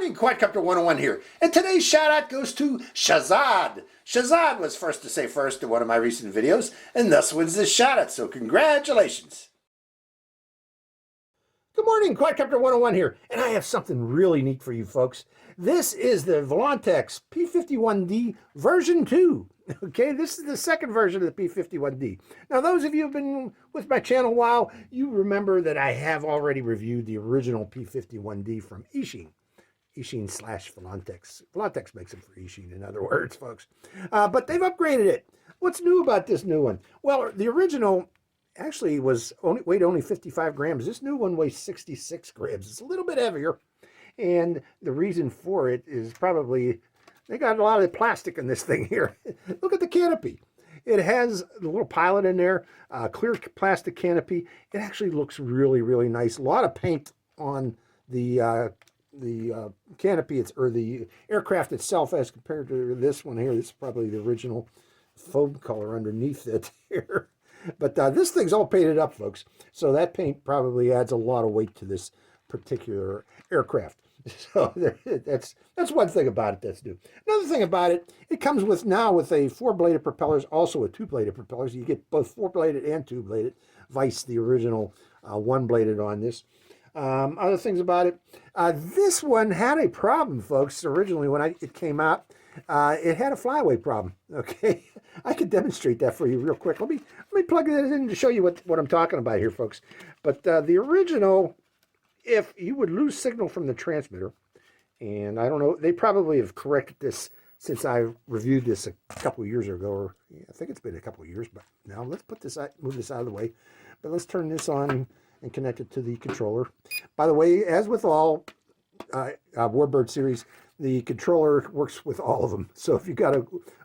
morning, Quadcopter 101 here, and today's shout out goes to Shazad. Shazad was first to say first in one of my recent videos, and thus wins this shout out, so congratulations. Good morning, Quadcopter 101 here, and I have something really neat for you folks. This is the Volantex P-51D version 2. Okay, this is the second version of the P-51D. Now, those of you who have been with my channel a while, you remember that I have already reviewed the original P-51D from Eachine. Eachine / Volantex. Volantex makes it for Eachine, in other words, folks. But they've upgraded it. What's new about this new one? Well, the original actually weighed only 55 grams. This new one weighs 66 grams. It's a little bit heavier. And the reason for it is probably they got a lot of plastic in this thing here. Look at the canopy. It has the little pilot in there, clear plastic canopy. It actually looks really, really nice. A lot of paint on the canopy, or the aircraft itself, as compared to this one here. This is probably the original foam color underneath it here. But this thing's all painted up, folks. So that paint probably adds a lot of weight to this particular aircraft. So that's one thing about it that's new. Another thing about it, it comes with now with a 4-bladed propellers, also a 2-bladed propellers. You get both 4-bladed and 2-bladed, vice the original 1-bladed on this. Other things about it, this one had a problem, folks. Originally, when it came out, it had a flyaway problem. Okay, I could demonstrate that for you real quick. Let me plug it in to show you what I'm talking about here, folks. But the original, if you would lose signal from the transmitter, and I don't know, they probably have corrected this since I reviewed this a couple of years ago, or yeah, I think it's been a couple of years. But now let's move this out of the way. But let's turn this on and connect it to the controller. By the way, as with all warbird series, the controller works with all of them. So if you got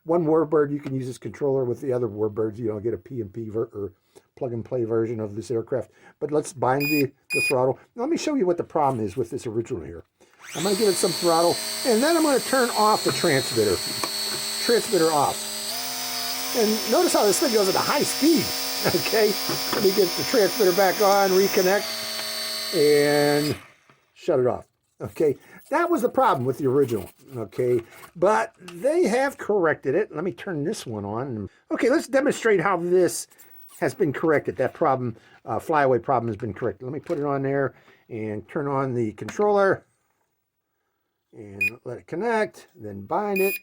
one warbird, you can use this controller with the other warbirds. You don't get a P&P or plug-and-play version of this aircraft. But let's bind the throttle. Now, let me show you what the problem is with this original here. I'm going to give it some throttle, and then I'm going to turn off the transmitter. Transmitter off. And notice how this thing goes at a high speed. Okay, let me get the transmitter back on, reconnect, and shut it off. Okay, that was the problem with the original. Okay, but they have corrected it. Let me turn this one on. Okay, let's demonstrate how this has been corrected. That problem, flyaway problem, has been corrected. Let me put it on there and turn on the controller and let it connect, then bind it,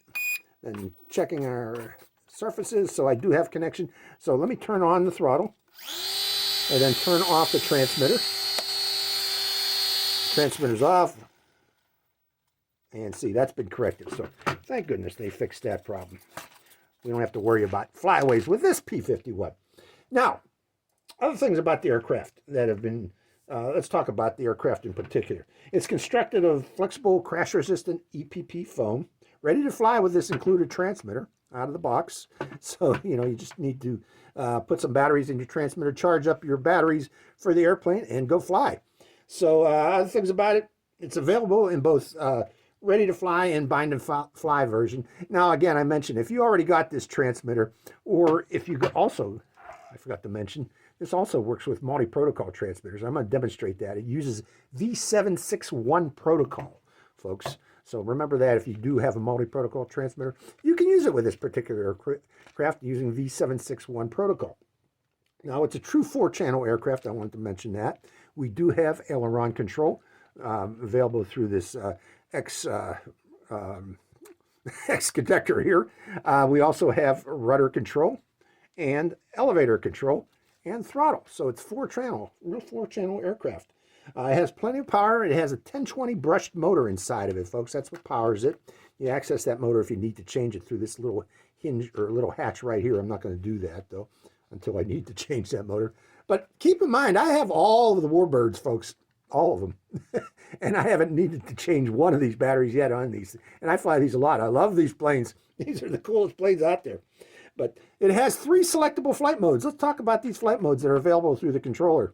then checking our surfaces, so I do have connection. So let me turn on the throttle and then turn off the transmitter. Transmitter's off, and see, that's been corrected. So thank goodness they fixed that problem. We don't have to worry about flyaways with this P-51. Now, other things about the aircraft that have been, let's talk about the aircraft in particular. It's constructed of flexible, crash-resistant EPP foam, ready to fly with this included transmitter out of the box. So, you just need to put some batteries in your transmitter, charge up your batteries for the airplane, and go fly. So, other things about it, it's available in both ready to fly and bind and fly version. Now, again, I mentioned, if you already got this transmitter, or if you also, I forgot to mention, this also works with multi-protocol transmitters. I'm going to demonstrate that. It uses V761 protocol, folks. So remember that if you do have a multi-protocol transmitter, you can use it with this particular aircraft using V761 protocol. Now, it's a true 4-channel aircraft. I wanted to mention that. We do have aileron control available through this X connector here. We also have rudder control and elevator control and throttle. So it's 4-channel, real 4-channel aircraft. It has plenty of power. It has a 1020 brushed motor inside of it, folks. That's what powers it. You access that motor if you need to change it through this little hinge or little hatch right here. I'm not going to do that, though, until I need to change that motor. But keep in mind, I have all of the warbirds, folks, all of them. And I haven't needed to change one of these batteries yet on these. And I fly these a lot. I love these planes. These are the coolest planes out there. But it has 3 selectable flight modes. Let's talk about these flight modes that are available through the controller.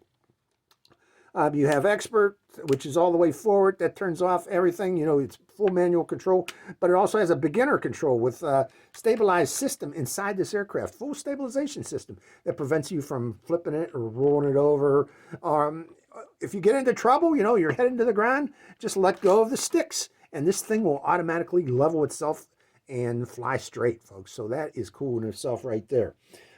You have expert, which is all the way forward. That turns off everything. It's full manual control. But it also has a beginner control with a stabilized system inside this aircraft. Full stabilization system that prevents you from flipping it or rolling it over. If you get into trouble, you're heading to the ground, just let go of the sticks and this thing will automatically level itself and fly straight, folks. So that is cool in itself right there.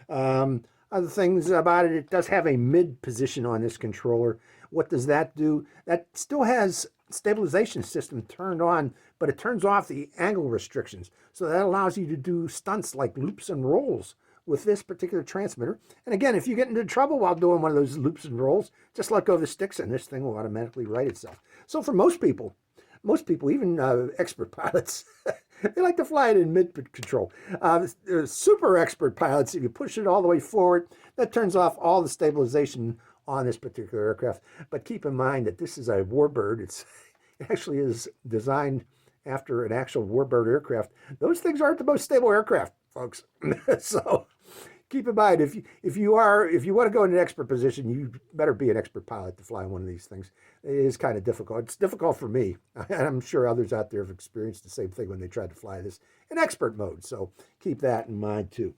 Other things about it, it does have a mid position on this controller. What does that do? That still has stabilization system turned on, but it turns off the angle restrictions. So that allows you to do stunts like loops and rolls with this particular transmitter. And again, if you get into trouble while doing one of those loops and rolls, just let go of the sticks and this thing will automatically right itself. So for most people, even expert pilots, they like to fly it in mid control. Super expert pilots, if you push it all the way forward, that turns off all the stabilization on this particular aircraft. But keep in mind that this is a warbird. It actually is designed after an actual warbird aircraft. Those things aren't the most stable aircraft, folks. So keep in mind, if you want to go in an expert position, you better be an expert pilot to fly one of these things. It is kind of difficult. It's difficult for me, and I'm sure others out there have experienced the same thing when they tried to fly this in expert mode. So keep that in mind too.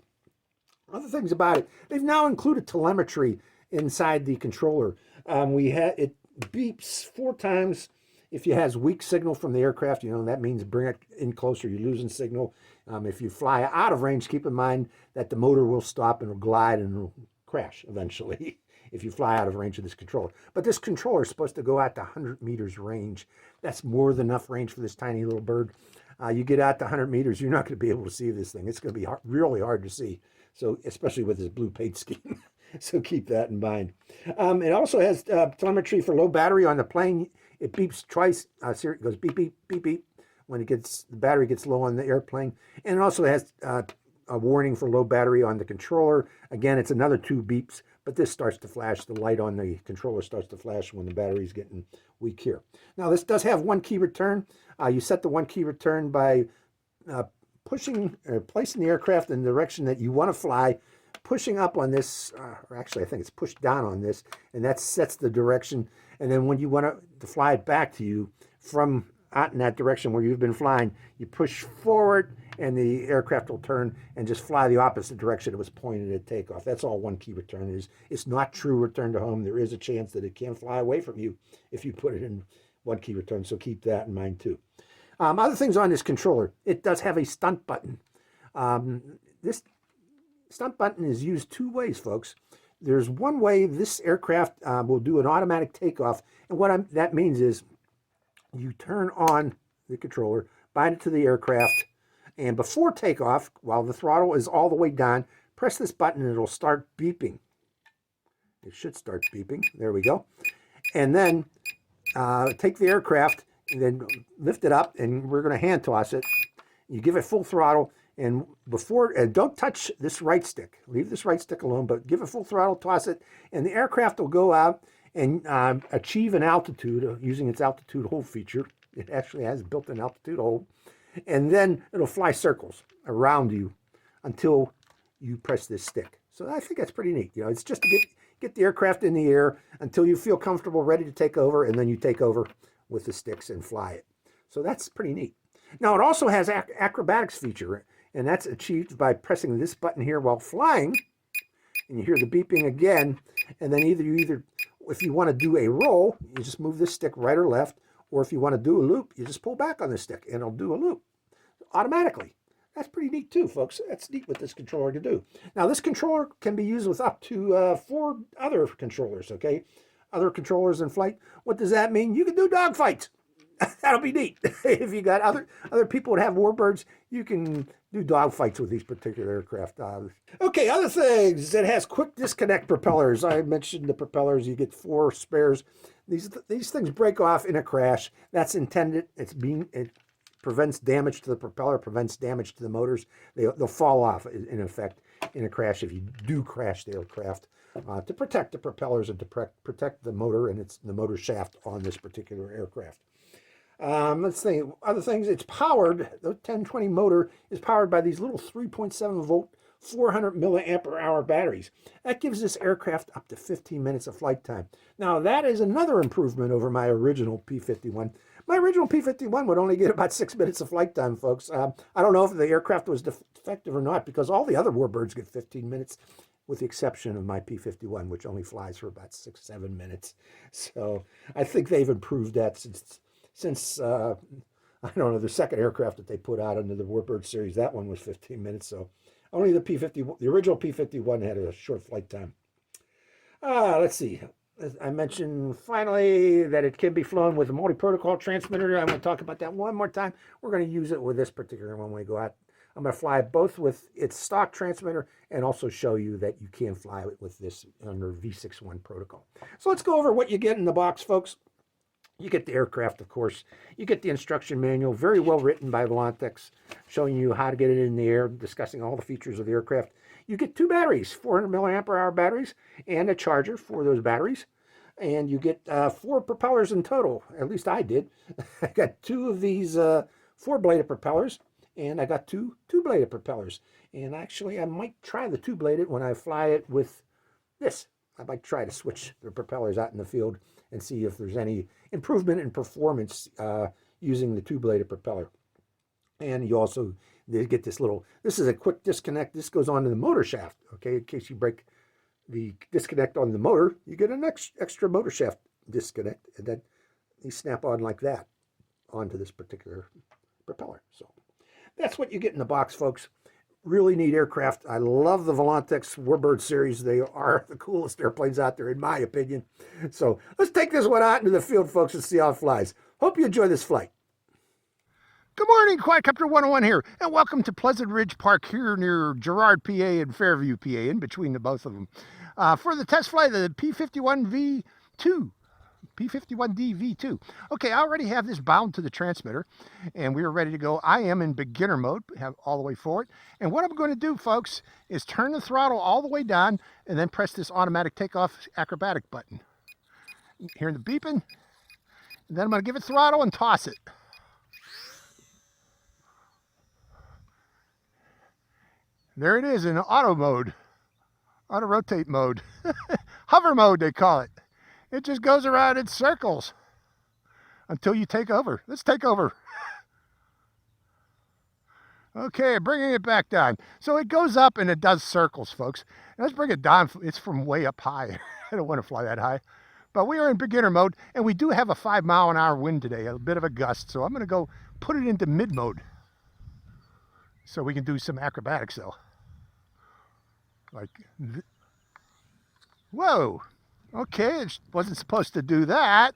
Other things about it, they've now included telemetry inside the controller. It beeps 4 times if it has weak signal from the aircraft. That means bring it in closer, you're losing signal. If you fly out of range, keep in mind that the motor will stop and will glide and will crash eventually if you fly out of range of this controller. But this controller is supposed to go out to 100 meters range. That's more than enough range for this tiny little bird. You get out to 100 meters, you're not going to be able to see this thing. It's going to be really hard to see, so especially with this blue paint scheme. So keep that in mind. It also has telemetry for low battery on the plane. It beeps twice. It goes beep, beep, beep, beep when the battery gets low on the airplane. And it also has a warning for low battery on the controller. Again, it's another 2 beeps, but this starts to flash. The light on the controller starts to flash when the battery's getting weak here. Now, this does have 1 key return. You set the 1 key return by placing the aircraft in the direction that you want to fly, pushing up on this, or actually I think it's pushed down on this, and that sets the direction. And then when you want to fly it back to you from out in that direction where you've been flying, you push forward and the aircraft will turn and just fly the opposite direction it was pointed at takeoff. That's all 1 key return is. It's not true return to home. There is a chance that it can fly away from you if you put it in 1 key return, so keep that in mind too. Other things on this controller, it does have a stunt button. This stunt button is used 2 ways, folks. There's one way this aircraft will do an automatic takeoff, and what that means is you turn on the controller, bind it to the aircraft, and before takeoff, while the throttle is all the way down, press this button and it'll start beeping. It should start beeping. There we go. And then take the aircraft and then lift it up, and we're going to hand toss it. You give it full throttle, and don't touch this right stick. Leave this right stick alone, but give it full throttle, toss it, and the aircraft will go out and achieve an altitude using its altitude hold feature. It actually has built-in altitude hold. And then it'll fly circles around you until you press this stick. So I think that's pretty neat. It's just to get the aircraft in the air until you feel comfortable, ready to take over, and then you take over with the sticks and fly it. So that's pretty neat. Now, it also has acrobatics feature, and that's achieved by pressing this button here while flying, and you hear the beeping again, and then if you want to do a roll, you just move this stick right or left, or if you want to do a loop, you just pull back on the stick, and it'll do a loop automatically. That's pretty neat too, folks. That's neat what this controller can do. Now, this controller can be used with up to 4 other controllers, okay? Other controllers in flight. What does that mean? You can do dogfights. That'll be neat. If you got other people that have warbirds, you can do dogfights with these particular aircraft. Okay, other things. It has quick disconnect propellers. I mentioned the propellers. You get 4 spares. These things break off in a crash. That's intended. It prevents damage to the propeller, prevents damage to the motors. They'll fall off, in effect, in a crash if you do crash the aircraft, to protect the propellers and to protect the motor and the motor shaft on this particular aircraft. Let's see, other things. It's powered, the 1020 motor is powered by these little 3.7 volt, 400 milliamp hour batteries. That gives this aircraft up to 15 minutes of flight time. Now, that is another improvement over my original P-51. My original P-51 would only get about 6 minutes of flight time, folks. I don't know if the aircraft was defective or not, because all the other warbirds get 15 minutes, with the exception of my P-51, which only flies for about 6-7 minutes. So I think they've improved that since I don't know, the second aircraft that they put out under the Warbird series, that one was 15 minutes. So only the original P-51 had a short flight time. Let's see. I mentioned finally that it can be flown with a multi-protocol transmitter. I'm going to talk about that one more time. We're going to use it with this particular one when we go out. I'm going to fly it both with its stock transmitter and also show you that you can fly it with this under V61 protocol. So let's go over what you get in the box, folks. You get the aircraft, of course. You get the instruction manual, very well written by Volantex, showing you how to get it in the air, discussing all the features of the aircraft. You get 2 batteries, 400 milliampere hour batteries, and a charger for those batteries. And you get 4 propellers in total. At least I did. I got 2 of these 4-bladed propellers, and I got 2 2-bladed propellers. And actually, I might try the 2-bladed when I fly it with this. I might try to switch the propellers out in the field and see if there's any improvement in performance using the 2-bladed propeller. And you also get this is a quick disconnect. This goes onto the motor shaft, okay? In case you break the disconnect on the motor, you get an extra motor shaft disconnect, and then you snap on like that onto this particular propeller. So that's what you get in the box, folks. Really neat aircraft. I love the Volantex Warbird series. They are the coolest airplanes out there, in my opinion. So let's take this one out into the field, folks, and see how it flies. Hope you enjoy this flight. Good morning, Quadcopter 101 here, and welcome to Pleasant Ridge Park here near Girard, PA, and Fairview, PA, in between the both of them, for the test flight of the P-51D V2. Okay, I already have this bound to the transmitter, and we are ready to go. I am in beginner mode, have all the way forward. And what I'm going to do, folks, is turn the throttle all the way down and then press this automatic takeoff acrobatic button. Hearing the beeping, and then I'm going to give it throttle and toss it. There it is in auto mode, auto rotate mode, hover mode they call it. It just goes around in circles until you take over. Let's take over. Okay, bringing it back down. So it goes up and it does circles, folks. Let's bring it down. It's from way up high. I don't want to fly that high. But we are in beginner mode, and we do have a 5-mile-an-hour wind today, a bit of a gust. So I'm going to go put it into mid mode so we can do some acrobatics, though. Whoa. Okay, it wasn't supposed to do that.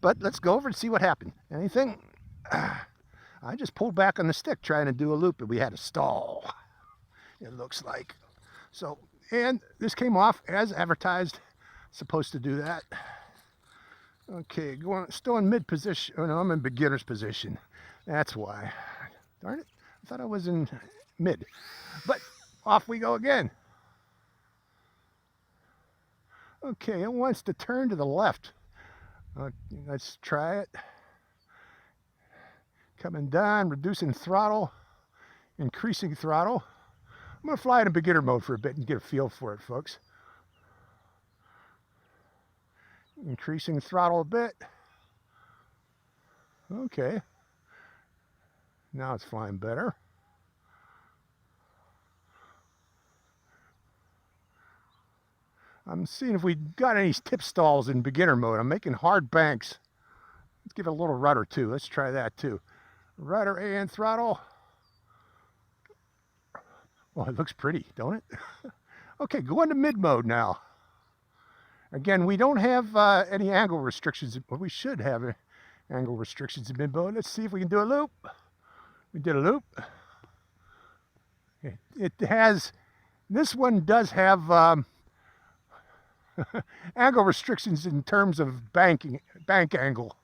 But let's go over and see what happened. Anything? I just pulled back on the stick trying to do a loop, and we had a stall, it looks like. So, and this came off as advertised. Supposed to do that. Okay, still in mid position. Oh no, I'm in beginner's position. That's why. Darn it, I thought I was in mid. But off we go again. Okay, it wants to turn to the left. Let's try it. Coming down, reducing throttle, increasing throttle. I'm going to fly it in beginner mode for a bit and get a feel for it, folks. Increasing throttle a bit. Okay. Now it's flying better. I'm seeing if we got any tip stalls in beginner mode. I'm making hard banks. Let's give it a little rudder too. Let's try that too. Rudder and throttle. Well, it looks pretty, don't it? Okay, go into mid mode now. Again, we don't have any angle restrictions, but we should have angle restrictions in mid mode. Let's see if we can do a loop. We did a loop. It has, this one does have angle restrictions in terms of bank angle.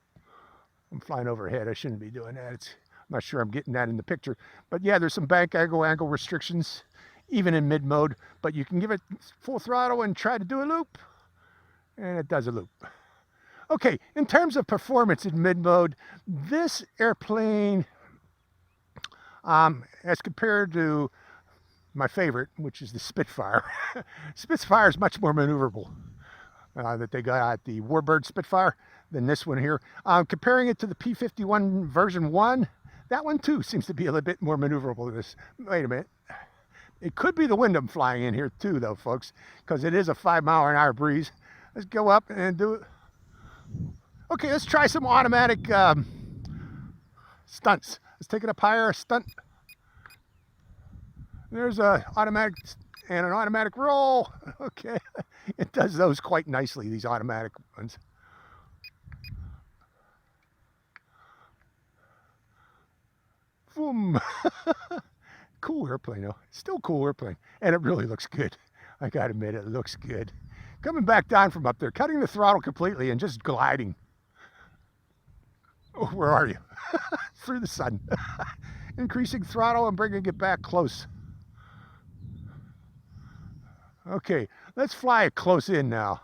I'm flying overhead. I shouldn't be doing that. I'm not sure I'm getting that in the picture. But yeah, there's some bank angle restrictions, even in mid mode. But you can give it full throttle and try to do a loop. And it does a loop. Okay, in terms of performance in mid mode, this airplane, as compared to my favorite, which is the Spitfire. Spitfire is much more maneuverable that they got at the Warbird Spitfire than this one here. Comparing it to the P-51 version 1, that one too seems to be a little bit more maneuverable than this. Wait a minute. It could be the wind I'm flying in here too, though, folks, because it is a 5-mile-an-hour breeze. Let's go up and do it. Okay, let's try some automatic Stunts. Let's take it up higher. Stunt. There's a automatic and an automatic roll. Okay. It does those quite nicely, these automatic ones. Boom. Cool airplane, though. Still cool airplane. And it really looks good. I gotta admit, it looks good. Coming back down from up there, cutting the throttle completely and just gliding. Oh, where are you? Through the sun. Increasing throttle and bringing it back close. Okay, let's fly it close in now.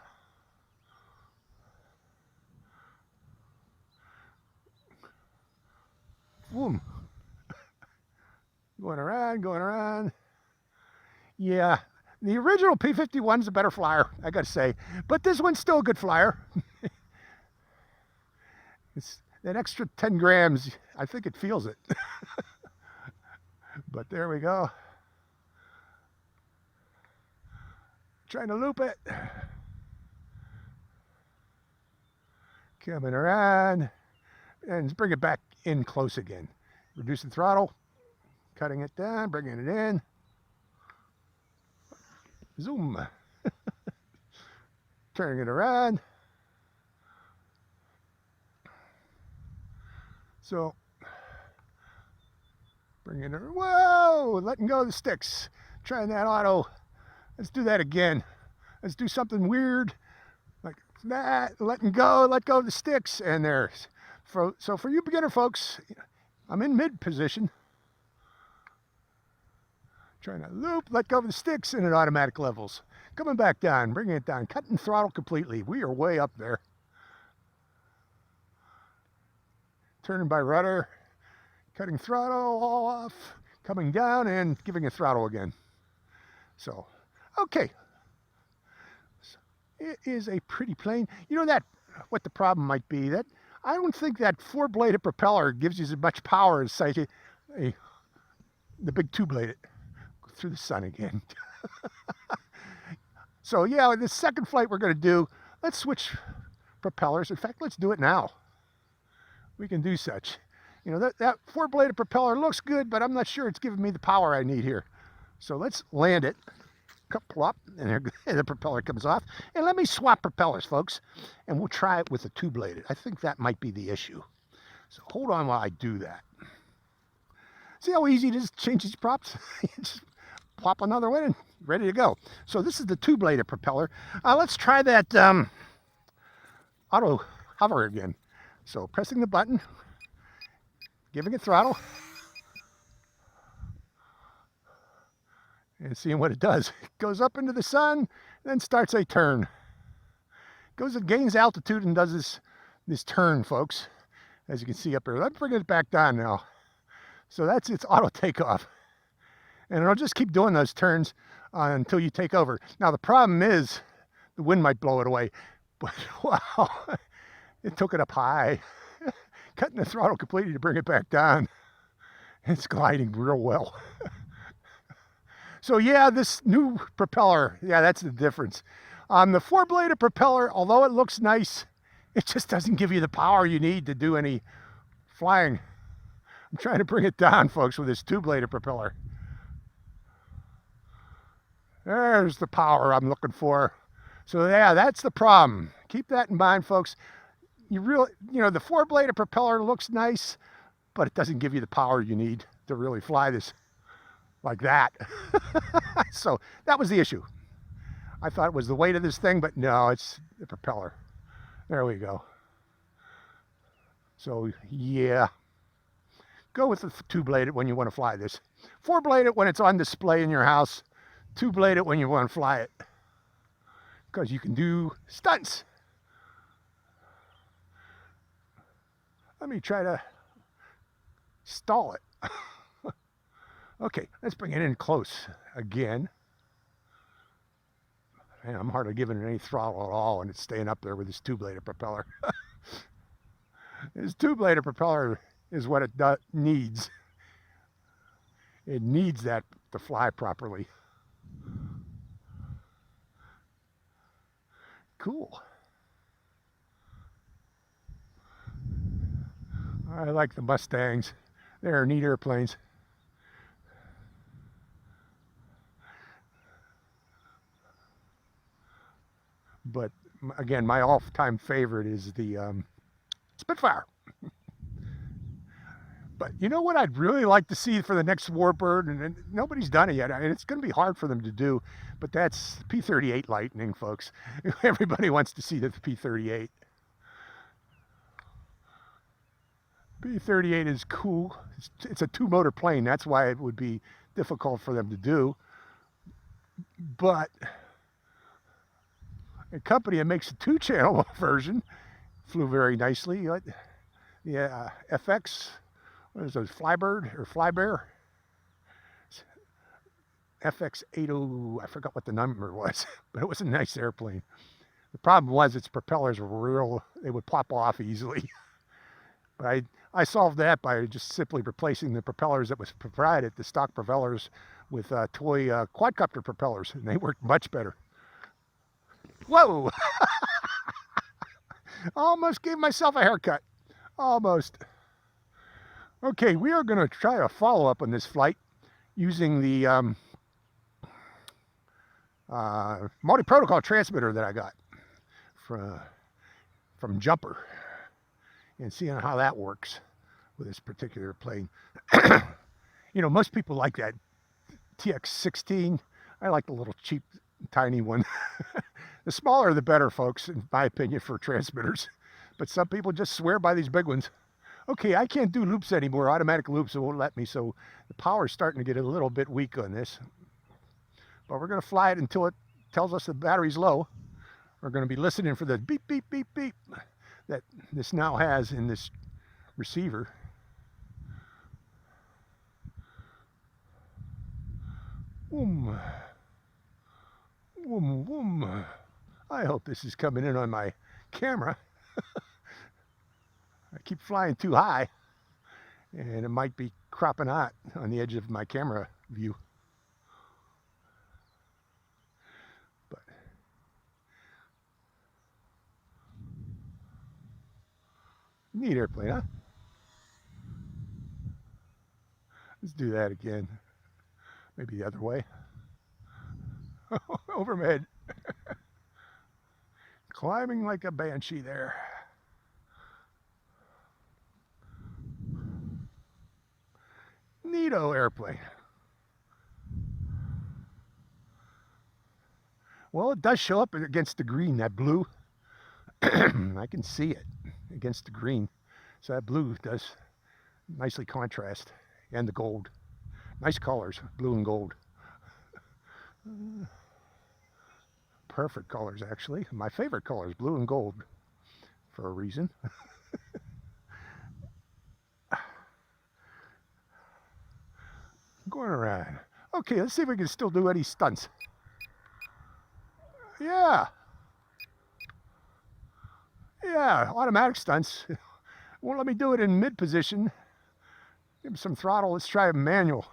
Boom. Going around, going around. Yeah, the original P-51's a better flyer, I gotta say. But this one's still a good flyer. It's that extra 10 grams, I think it feels it. But there we go. Trying to loop it. Coming around. And bring it back in close again. Reducing throttle. Cutting it down, bringing it in. Zoom. Turning it around. So, bringing it, whoa, letting go of the sticks. Trying that auto. Let's do that again. Let's do something weird like that. Letting go, let go of the sticks. And there's, so for you beginner folks, I'm in mid position. Trying to loop, let go of the sticks, and it automatic levels. Coming back down, bringing it down, cutting throttle completely. We are way up there. Turning by rudder, cutting throttle all off, coming down and giving a throttle again. So, okay. So it is a pretty plane. You know that what the problem might be? That I don't think that 4-bladed propeller gives you as much power as say the big 2-bladed. Through the sun again. So yeah, this second flight we're going to do, let's switch propellers. In fact, let's do it now. We can do such. You know, that 4-bladed propeller looks good, but I'm not sure it's giving me the power I need here. So let's land it. Plop, and the propeller comes off. And let me swap propellers, folks. And we'll try it with a 2-bladed. I think that might be the issue. So hold on while I do that. See how easy it is to change these props? Just plop another one and ready to go. So this is the 2-bladed propeller. Let's try that auto hover again. So pressing the button, giving it throttle, and seeing what it does. It goes up into the sun, then starts a turn. Goes and gains altitude and does this turn, folks, as you can see up here. Let's bring it back down now. So that's its auto takeoff. And it'll just keep doing those turns until you take over. Now the problem is the wind might blow it away. But wow, it took it up high. Cutting the throttle completely to bring it back down. It's gliding real well. So yeah, this new propeller, yeah, that's the difference. The 4-bladed propeller, although it looks nice, it just doesn't give you the power you need to do any flying. I'm trying to bring it down, folks, with this 2-bladed propeller. There's the power I'm looking for. So yeah, that's the problem. Keep that in mind, folks. You know, the 4-bladed propeller looks nice, but it doesn't give you the power you need to really fly this like that. So that was the issue. I thought it was the weight of this thing, but no, it's the propeller. There we go. So yeah, go with the 2-bladed when you want to fly this. 4-bladed when it's on display in your house. 2-bladed when you want to fly it, because you can do stunts. Let me try to stall it. Okay, let's bring it in close again. Man, I'm hardly giving it any throttle at all, and it's staying up there with this 2-bladed propeller. This 2-bladed propeller is what it needs. It needs that to fly properly. Cool. I like the Mustangs. They're neat airplanes. But again, my all-time favorite is the Spitfire. But you know what I'd really like to see for the next warbird, and nobody's done it yet, and it's going to be hard for them to do, but that's P-38 Lightning, folks. Everybody wants to see the P-38. P-38 is cool. It's a two-motor plane. That's why it would be difficult for them to do. But a company that makes a two-channel version flew very nicely. Yeah, FX, what is those, Flybird or Flybear? FX80, I forgot what the number was, but it was a nice airplane. The problem was its propellers were real, they would pop off easily. But I solved that by just simply replacing the propellers that was provided, the stock propellers, with toy quadcopter propellers, and they worked much better. Whoa! Almost gave myself a haircut. Almost. Okay, we are going to try a follow-up on this flight using the multi-protocol transmitter that I got from Jumper, and seeing how that works with this particular plane. You know, most people like that TX-16. I like the little cheap, tiny one. The smaller the better, folks, in my opinion, for transmitters. But some people just swear by these big ones. Okay, I can't do loops anymore. Automatic loops, it won't let me, so the power's starting to get a little bit weak on this. But we're going to fly it until it tells us the battery's low. We're going to be listening for the beep, beep, beep, beep that this now has in this receiver. Woom. Woom, woom. I hope this is coming in on my camera. I keep flying too high, and it might be cropping out on the edge of my camera view. But neat airplane, huh? Let's do that again. Maybe the other way. Over my head. Climbing like a banshee there. Neato airplane. Well, it does show up against the green, that blue. I can see it against the green. So that blue does nicely contrast. And the gold. Nice colors, blue and gold. Perfect colors, actually. My favorite color is blue and gold, for a reason. Going around. Okay, let's see if we can still do any stunts. Yeah. Yeah, automatic stunts. Won't let me do it in mid position. Give him some throttle. Let's try a manual.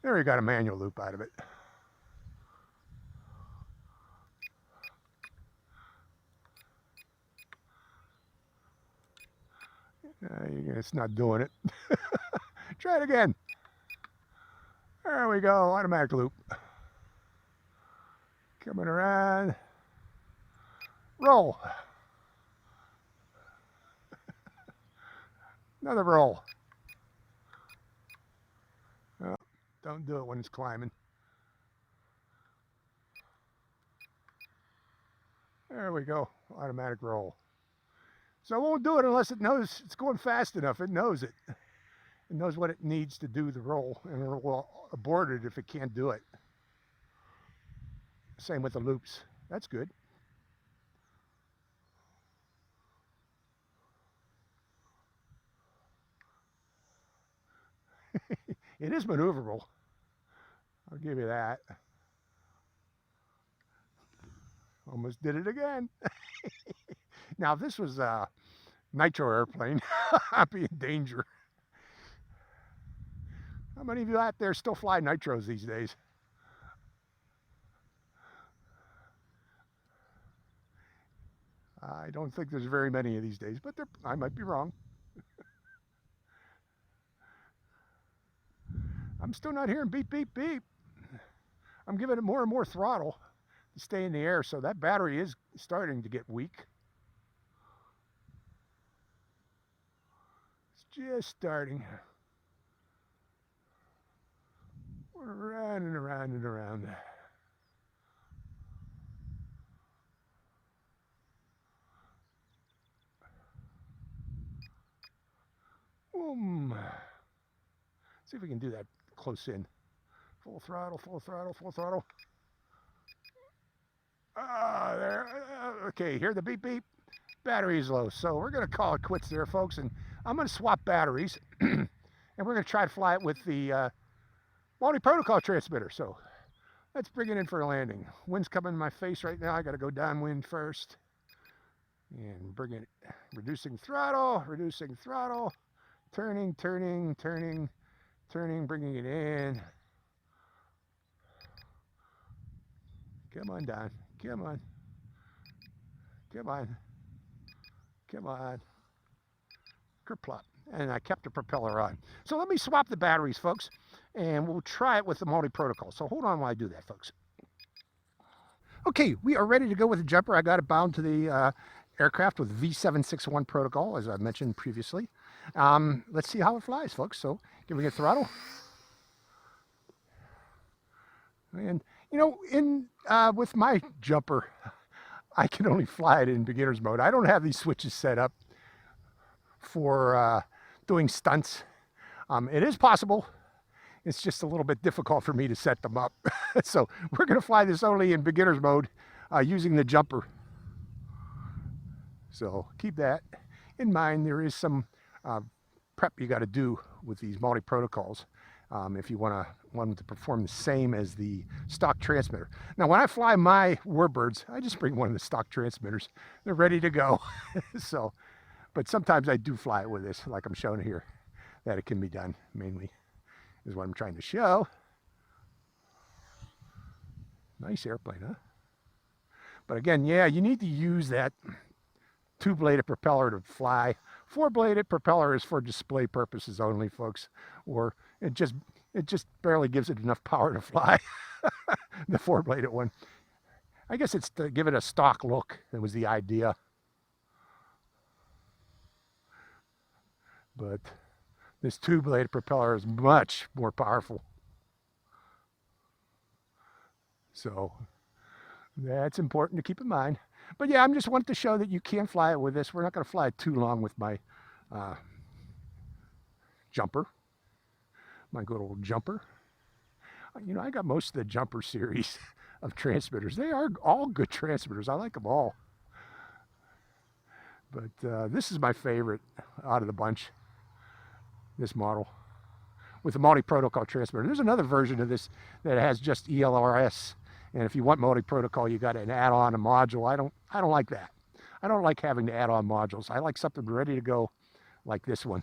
There, we got a manual loop out of it. It's not doing it. Try it again. There we go, automatic loop. Coming around. Roll. Another roll. Oh, don't do it when it's climbing. There we go, automatic roll. So it won't do it unless it knows it's going fast enough. It knows it. It knows what it needs to do the roll, and it will abort it if it can't do it. Same with the loops. That's good. It is maneuverable. I'll give you that. Almost did it again. Now, if this was a nitro airplane, I'd be in danger. How many of you out there still fly nitros these days? I don't think there's very many of these days, but I might be wrong. I'm still not hearing beep, beep, beep. I'm giving it more and more throttle to stay in the air, so that battery is starting to get weak. It's just starting. We're around and around and around. Boom. See if we can do that close in. Full throttle, full throttle, full throttle. Ah, there. Okay, hear the beep beep. Battery is low, so we're going to call it quits there, folks. And I'm going to swap batteries, and we're going to try to fly it with the multi-protocol transmitter. So let's bring it in for a landing. Wind's coming in my face right now. I got to go downwind first, and bring it. Reducing throttle, turning, turning, turning, turning, bringing it in. Come on, Don. Come on. Come on. Come on. Kerplop. And I kept the propeller on. So let me swap the batteries, folks, and we'll try it with the multi-protocol. So hold on while I do that, folks. Okay, we are ready to go with the jumper. I got it bound to the aircraft with V761 protocol, as I mentioned previously. Let's see how it flies, folks. So giving it throttle. And you know, with my jumper, I can only fly it in beginner's mode. I don't have these switches set up for doing stunts. It is possible. It's just a little bit difficult for me to set them up. So we're going to fly this only in beginner's mode using the jumper. So keep that in mind. There is some prep you got to do with these multi-protocols if you want them to perform the same as the stock transmitter. Now, when I fly my warbirds, I just bring one of the stock transmitters. They're ready to go. So, but sometimes I do fly it with this, like I'm showing here, that it can be done, mainly, is what I'm trying to show. Nice airplane, huh? But again, yeah, you need to use that two-bladed propeller to fly. Four-bladed propeller is for display purposes only, folks, or it just barely gives it enough power to fly. The four-bladed one. I guess it's to give it a stock look. That was the idea. But this two-bladed propeller is much more powerful. So that's important to keep in mind. But yeah, I'm just wanting to show that you can fly it with this. We're not going to fly it too long with my jumper, my good old jumper. You know, I got most of the jumper series of transmitters. They are all good transmitters. I like them all. But this is my favorite out of the bunch, this model, with the multi-protocol transmitter. There's another version of this that has just ELRS. And if you want multi-protocol, you got to add on a module. I don't like that. I don't like having to add on modules. I like something ready to go like this one.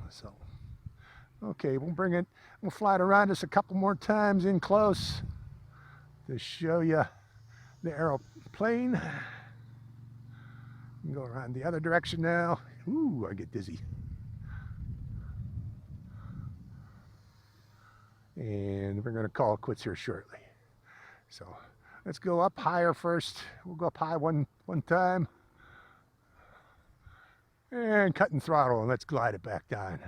So, okay, we'll fly it around us a couple more times in close to show you the aeroplane. You can go around the other direction now. Ooh, I get dizzy. And we're going to call it quits here shortly. So let's go up higher first. We'll go up high one time. And cutting throttle, and let's glide it back down.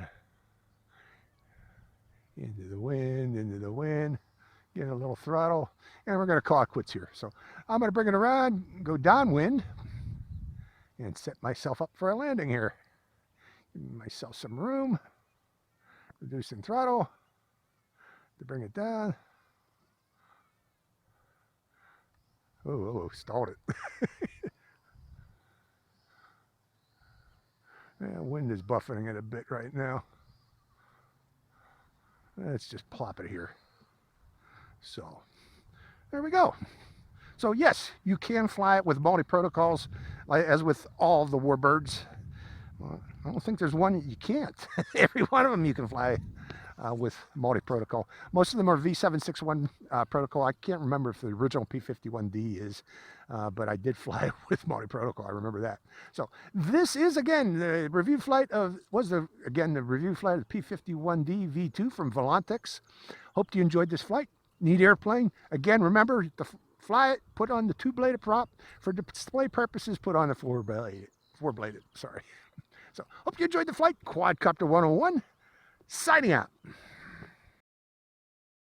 Into the wind. Get a little throttle. And we're going to call it quits here. So I'm going to bring it around, go downwind, and set myself up for a landing here. Give myself some room. Reducing throttle to bring it down. Oh, stalled it. Yeah, wind is buffeting it a bit right now. Let's just plop it here. So, there we go. So yes, you can fly it with multi-protocols, as with all the warbirds. Well, I don't think there's one you can't. Every one of them you can fly with multi-protocol. Most of them are V761 protocol. I can't remember if the original P-51D is, but I did fly with multi-protocol. I remember that. So this is, again, the review flight of, the review flight of the P-51D V2 from Volantex. Hope you enjoyed this flight. Neat airplane. Again, remember to fly it, put on the two-bladed prop. For display purposes, put on the four-bladed, sorry. So hope you enjoyed the flight. Quadcopter 101, signing out.